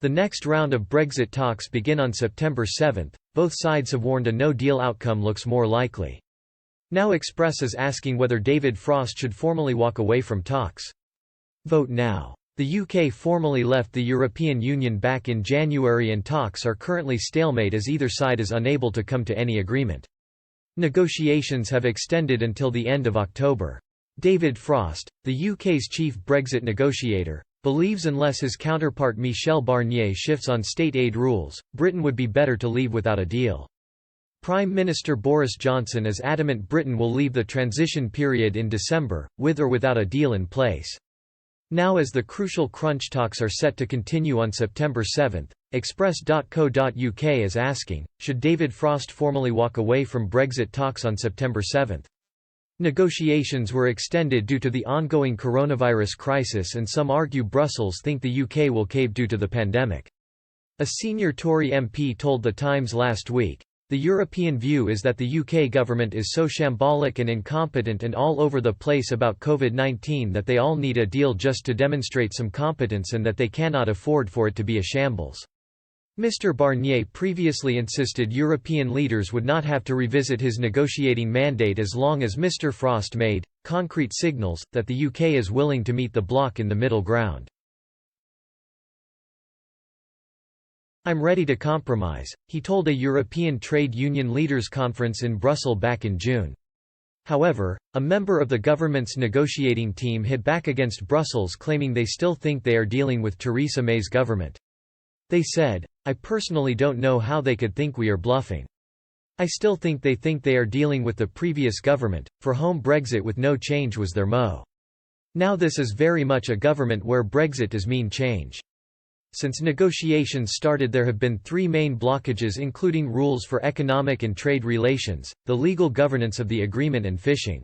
The next round of Brexit talks begin on September 7. Both sides have warned a no-deal outcome looks more likely. Now Express is asking whether David Frost should formally walk away from talks. Vote now. The UK formally left the European Union back in January and talks are currently stalemate as either side is unable to come to any agreement. Negotiations have extended until the end of October. David Frost, the UK's chief Brexit negotiator, believes unless his counterpart Michel Barnier shifts on state aid rules, Britain would be better to leave without a deal. Prime Minister Boris Johnson is adamant Britain will leave the transition period in December, with or without a deal in place. Now as the crucial crunch talks are set to continue on September 7, Express.co.uk is asking, should David Frost formally walk away from Brexit talks on September 7? Negotiations were extended due to the ongoing coronavirus crisis and some argue Brussels think the UK will cave due to the pandemic. A senior Tory MP told The Times last week, "The European view is that the UK government is so shambolic and incompetent and all over the place about COVID-19 that they all need a deal just to demonstrate some competence and that they cannot afford for it to be a shambles." Mr. Barnier previously insisted European leaders would not have to revisit his negotiating mandate as long as Mr. Frost made concrete signals that the UK is willing to meet the bloc in the middle ground. "I'm ready to compromise," he told a European Trade Union Leaders Conference in Brussels back in June. However, a member of the government's negotiating team hit back against Brussels claiming they still think they are dealing with Theresa May's government. They said, "I personally don't know how they could think we are bluffing. I still think they are dealing with the previous government, for home Brexit with no change was their motto. Now this is very much a government where Brexit does mean change." Since negotiations started there have been three main blockages including rules for economic and trade relations, the legal governance of the agreement and fishing.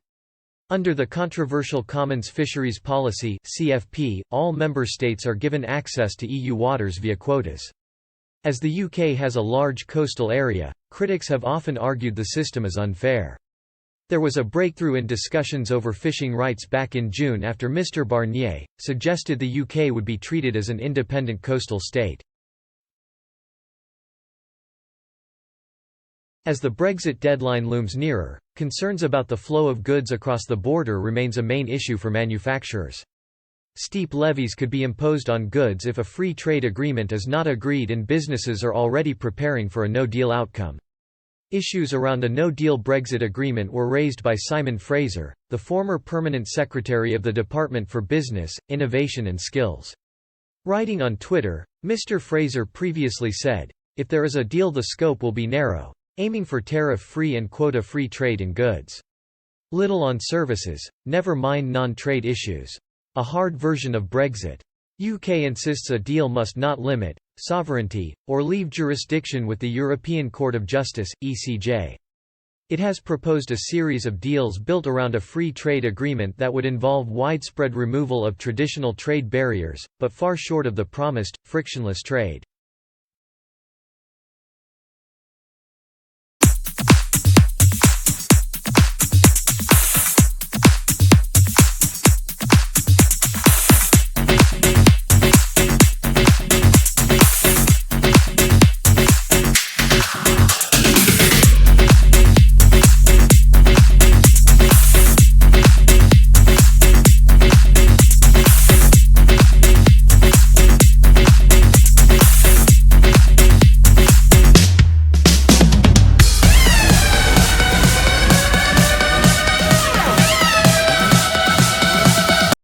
Under the controversial Commons Fisheries Policy (CFP), all member states are given access to EU waters via quotas. As the UK has a large coastal area, critics have often argued the system is unfair. There was a breakthrough in discussions over fishing rights back in June after Mr. Barnier suggested the UK would be treated as an independent coastal state. As the Brexit deadline looms nearer, concerns about the flow of goods across the border remains a main issue for manufacturers. Steep levies could be imposed on goods if a free trade agreement is not agreed and businesses are already preparing for a no-deal outcome. Issues around a no-deal Brexit agreement were raised by Simon Fraser, the former permanent secretary of the Department for Business, Innovation and Skills. Writing on Twitter, Mr. Fraser previously said, "If there is a deal the scope will be narrow, aiming for tariff-free and quota-free trade in goods. Little on services, never mind non-trade issues. A hard version of Brexit. UK insists a deal must not limit sovereignty, or leave jurisdiction with the European Court of Justice, ECJ. It has proposed a series of deals built around a free trade agreement that would involve widespread removal of traditional trade barriers, but far short of the promised, frictionless trade.